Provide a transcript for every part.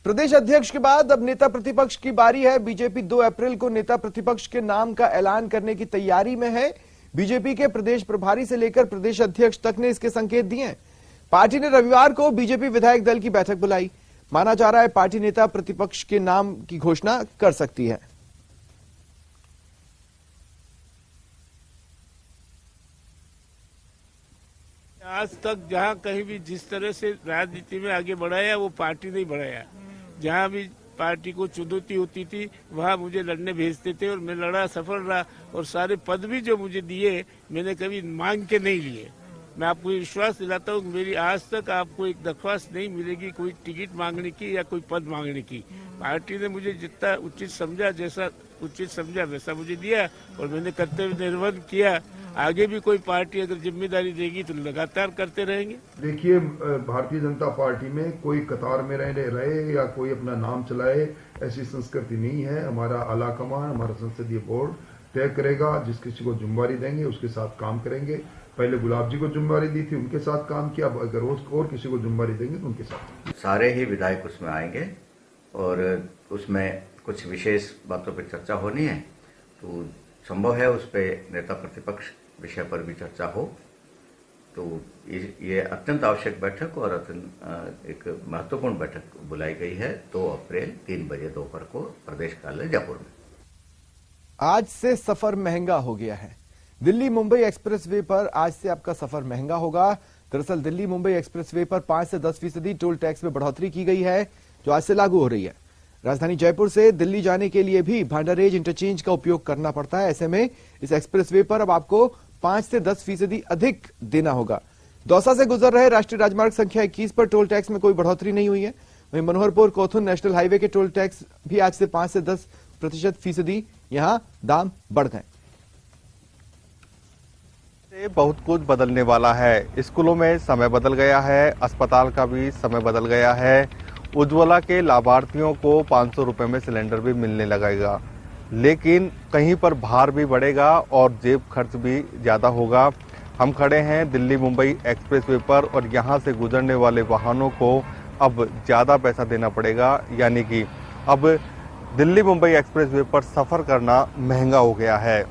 प्रदेश अध्यक्ष के बाद अब नेता प्रतिपक्ष की बारी है। बीजेपी 2 अप्रैल को नेता प्रतिपक्ष के नाम का ऐलान करने की तैयारी में है। बीजेपी के प्रदेश प्रभारी से लेकर प्रदेश अध्यक्ष तक ने इसके संकेत दिए हैं। पार्टी ने रविवार को बीजेपी विधायक दल की बैठक बुलाई। माना जा रहा है पार्टी नेता प्रतिपक्ष के नाम की घोषणा कर सकती है। आज तक जहां कहीं भी जिस तरह से राजनीति में आगे बढ़ाया वो पार्टी नहीं बढ़ाया। जहां भी पार्टी को चुनौती होती थी वहां मुझे लड़ने भेजते थे और मैं लड़ा, सफल रहा और सारे पद भी जो मुझे दिए मैंने कभी मांग के नहीं लिए। मैं आपको विश्वास दिलाता हूँ मेरी आज तक आपको एक दरख्वास्त नहीं मिलेगी कोई टिकट मांगने की या कोई पद मांगने की। पार्टी ने मुझे जितना उचित समझा, जैसा उचित समझा वैसा मुझे दिया और मैंने कर्तव्य निर्वहन किया। आगे भी कोई पार्टी अगर जिम्मेदारी देगी तो लगातार करते रहेंगे। देखिए, भारतीय जनता पार्टी में कोई कतार में रहे या कोई अपना नाम चलाए ऐसी संस्कृति नहीं है। हमारा आला कमान, हमारा संसदीय बोर्ड तय करेगा। जिस किसी को जिम्मेदारी देंगे उसके साथ काम करेंगे। पहले गुलाब जी को जिम्मेदारी दी थी, उनके साथ काम किया। अगर और किसी को जिम्मेदारी देंगे तो उनके साथ। सारे ही विधायक उसमें आएंगे और उसमें कुछ विशेष बातों पर चर्चा होनी है तो संभव है उस पर नेता प्रतिपक्ष विषय पर भी चर्चा हो। तो ये अत्यंत आवश्यक बैठक और एक महत्वपूर्ण बैठक बुलाई गई है 2 अप्रैल 3 बजे दोपहर को प्रदेश कार्यालय जयपुर में। आज से सफर महंगा हो गया है। दिल्ली मुंबई एक्सप्रेसवे पर आज से आपका सफर महंगा होगा। दरअसल दिल्ली मुंबई एक्सप्रेसवे पर 5 से 10% टोल टैक्स में बढ़ोतरी की गई है जो आज से लागू हो रही है। राजधानी जयपुर से दिल्ली जाने के लिए भी भांडारेज इंटरचेंज का उपयोग करना पड़ता है। ऐसे में इस एक्सप्रेसवे पर अब आपको 5 से 10% अधिक देना होगा। दौसा से गुजर रहे राष्ट्रीय राजमार्ग संख्या 21 पर टोल टैक्स में कोई बढ़ोतरी नहीं हुई है। वहीं मनोहरपुर कोथुन नेशनल हाईवे के टोल टैक्स भी आज से 5 से 10% यहां दाम बढ़ गए। बहुत कुछ बदलने वाला है। स्कूलों में समय बदल गया है, अस्पताल का भी समय बदल गया है। उज्ज्वला के लाभार्थियों को 500 रुपए में सिलेंडर भी मिलने लगेगा, लेकिन कहीं पर भार भी बढ़ेगा और जेब खर्च भी ज्यादा होगा। हम खड़े हैं दिल्ली मुंबई एक्सप्रेसवे पर और यहां से गुजरने वाले वाहनों को अब ज्यादा पैसा देना पड़ेगा, यानी कि अब दिल्ली मुंबई एक्सप्रेसवे पर सफर करना महंगा हो गया है।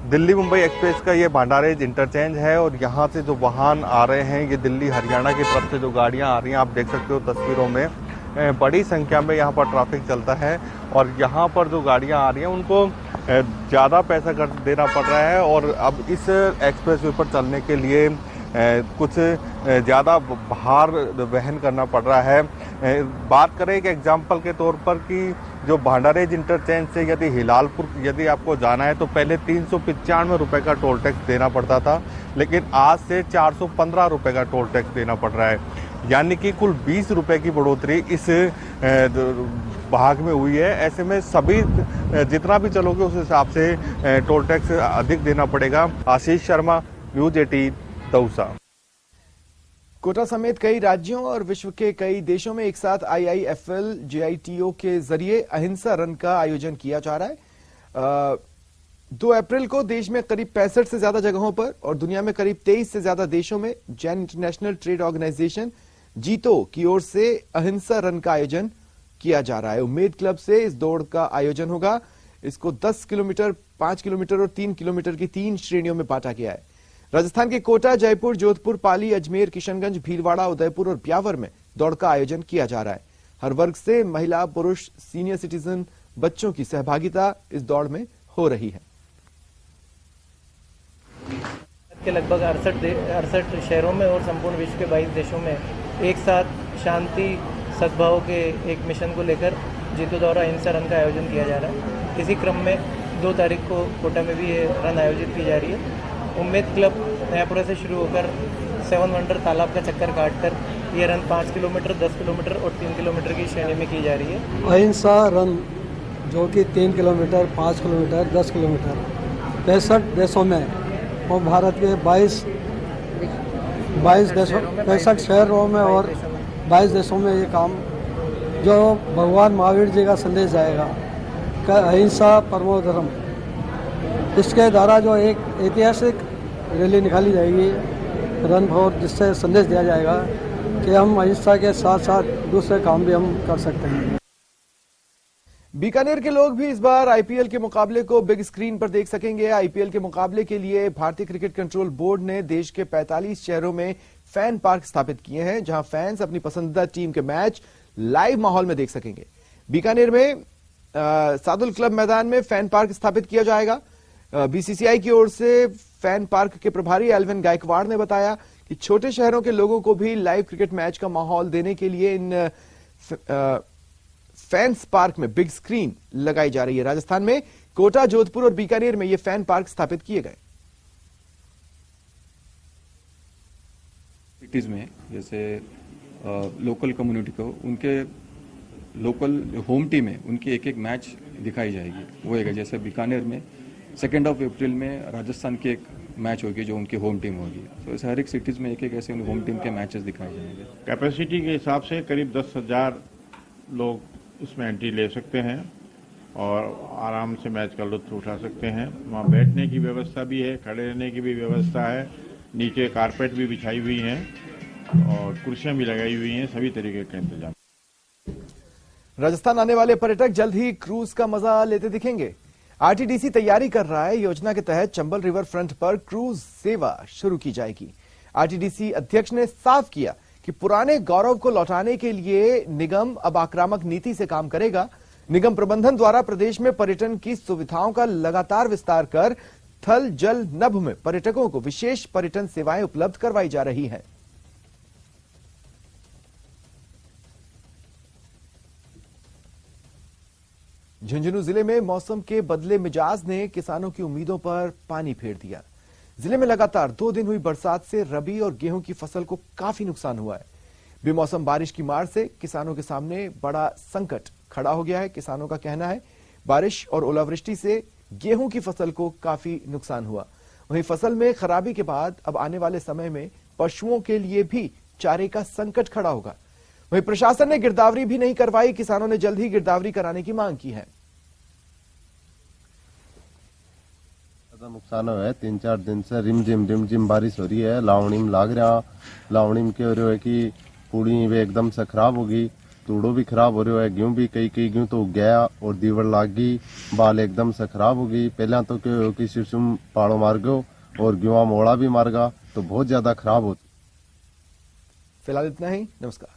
दिल्ली मुंबई एक्सप्रेस का ये भांडारेज इंटरचेंज है और यहाँ से जो वाहन आ रहे हैं ये दिल्ली हरियाणा की तरफ से जो गाड़ियाँ आ रही हैं, आप देख सकते हो तस्वीरों में बड़ी संख्या में यहाँ पर ट्रैफिक चलता है और यहाँ पर जो गाड़ियाँ आ रही हैं उनको ज़्यादा पैसा देना पड़ रहा है और अब इस एक्सप्रेसवे पर चलने के लिए कुछ ज़्यादा भार वहन करना पड़ रहा है। बात करें एक एग्जाम्पल के तौर पर कि जो भांडारेज इंटरचेंज से यदि हिलालपुर यदि आपको जाना है तो पहले 395 रुपये का टोल टैक्स देना पड़ता था, लेकिन आज से 415 रुपये का टोल टैक्स देना पड़ रहा है। यानी कि कुल 20 रुपये की बढ़ोतरी इस भाग में हुई है। ऐसे में सभी जितना भी चलोगे उस हिसाब से टोल टैक्स अधिक देना पड़ेगा। आशीष शर्मा, न्यूज 18, दौसा। कोटा समेत कई राज्यों और विश्व के कई देशों में एक साथ IIFL JITO के जरिए अहिंसा रन का आयोजन किया जा रहा है। 2 अप्रैल को देश में करीब 65 से ज्यादा जगहों पर और दुनिया में करीब 23 से ज्यादा देशों में जैन इंटरनेशनल ट्रेड ऑर्गेनाइजेशन जीतो की ओर से अहिंसा रन का आयोजन किया जा रहा है। उम्मीद क्लब से इस दौड़ का आयोजन होगा। इसको 10 किलोमीटर, 5 किलोमीटर और 3 किलोमीटर की 3 श्रेणियों में बांटा गया है। राजस्थान के कोटा, जयपुर, जोधपुर, पाली, अजमेर, किशनगंज, भीलवाड़ा, उदयपुर और ब्यावर में दौड़ का आयोजन किया जा रहा है। हर वर्ग से महिला, पुरुष, सीनियर सिटीजन, बच्चों की सहभागिता इस दौड़ में हो रही है। के लगभग 68 शहरों में और संपूर्ण विश्व के 22 देशों में एक साथ शांति सद्भाव के एक मिशन को लेकर जीतो दौरा अहिंसा रन का आयोजन किया जा रहा है। इसी क्रम में 2 तारीख को कोटा में भी ये रन आयोजित की जा रही है। उम्मीद क्लब नयापुरा से शुरू होकर 7 वंडर तालाब का चक्कर काटकर ये रन 5 किलोमीटर, 10 किलोमीटर और 3 किलोमीटर की श्रेणी में की जा रही है। अहिंसा रन जो कि 3 किलोमीटर, 5 किलोमीटर, 10 किलोमीटर 65 देशों में और भारत के 65 शहरों में और 22 देशों में ये काम जो भगवान महावीर जी का संदेश जाएगा कि अहिंसा परमो धर्म, इसके द्वारा जो एक ऐतिहासिक रैली निकाली जाएगी रन फॉर, जिससे संदेश दिया जाएगा कि हम अहिंसा के साथ साथ दूसरे काम भी हम कर सकते हैं। बीकानेर के लोग भी इस बार आईपीएल के मुकाबले को बिग स्क्रीन पर देख सकेंगे। आईपीएल के मुकाबले के लिए भारतीय क्रिकेट कंट्रोल बोर्ड ने देश के 45 शहरों में फैन पार्क स्थापित किए हैं, जहां फैंस अपनी पसंदीदा टीम के मैच लाइव माहौल में देख सकेंगे। बीकानेर में सादुल क्लब मैदान में फैन पार्क स्थापित किया जाएगा। बीसीसीआई की ओर से फैन पार्क के प्रभारी एल्विन गायकवाड़ ने बताया कि छोटे शहरों के लोगों को भी लाइव क्रिकेट मैच का माहौल देने के लिए इन फैंस पार्क में बिग स्क्रीन लगाई जा रही है। राजस्थान में कोटा, जोधपुर और बीकानेर में ये फैन पार्क स्थापित किए गए। सिटीज में जैसे लोकल कम्युनिटी को उनके लोकल होम टीम है उनकी एक एक मैच दिखाई जाएगी। वो एक जैसे बीकानेर में 2 अप्रैल में राजस्थान की एक मैच होगी जो उनकी होम टीम होगी। तो ऐसे हर एक सिटीज में एक एक ऐसे होम टीम के मैचेस दिखाए जाएंगे। कैपेसिटी के हिसाब से करीब 10,000 लोग उसमें एंट्री ले सकते हैं और आराम से मैच का लुत्फ उठा सकते हैं। वहाँ बैठने की व्यवस्था भी है, खड़े रहने की भी व्यवस्था है, नीचे कारपेट भी बिछाई हुई है और कुर्सियां भी लगाई हुई हैं, सभी तरीके का इंतजाम। राजस्थान आने वाले पर्यटक जल्द ही क्रूज का मजा लेते दिखेंगे। आरटीडीसी तैयारी कर रहा है। योजना के तहत चंबल रिवर फ्रंट पर क्रूज सेवा शुरू की जाएगी। आरटीडीसी अध्यक्ष ने साफ किया कि पुराने गौरव को लौटाने के लिए निगम अब आक्रामक नीति से काम करेगा। निगम प्रबंधन द्वारा प्रदेश में पर्यटन की सुविधाओं का लगातार विस्तार कर थल, जल, नभ में पर्यटकों को विशेष पर्यटन सेवाएं उपलब्ध करवाई जा रही हैं। झुंझुनू जिले में मौसम के बदले मिजाज ने किसानों की उम्मीदों पर पानी फेर दिया। जिले में लगातार 2 दिन हुई बरसात से रबी और गेहूं की फसल को काफी नुकसान हुआ है। बेमौसम बारिश की मार से किसानों के सामने बड़ा संकट खड़ा हो गया है। किसानों का कहना है बारिश और ओलावृष्टि से गेहूं की फसल को काफी नुकसान हुआ। वहीं फसल में खराबी के बाद अब आने वाले समय में पशुओं के लिए भी चारे का संकट खड़ा होगा। वहीं प्रशासन ने गिरदावरी भी नहीं करवाई। किसानों ने जल्द ही गिरदावरी कराने की मांग की है। नुकसान हुआ है। 3-4 दिन से रिमझिम बारिश हो रही है। लावणी में लाग रहा, लावणी में क्या हो रहा है कि पूड़ी वे एकदम से खराब होगी, तूड़ो भी खराब हो रहा है, गेहूं भी कई गेहूं तो उग गया और दीवर लाग गई, बाल एकदम से खराब हो गई। पहले तो क्या हो कि सिरसुम पाड़ो मार गयो और गेहूं मोड़ा भी मार गया, तो बहुत ज्यादा खराब होती। फिलहाल इतना ही। नमस्कार।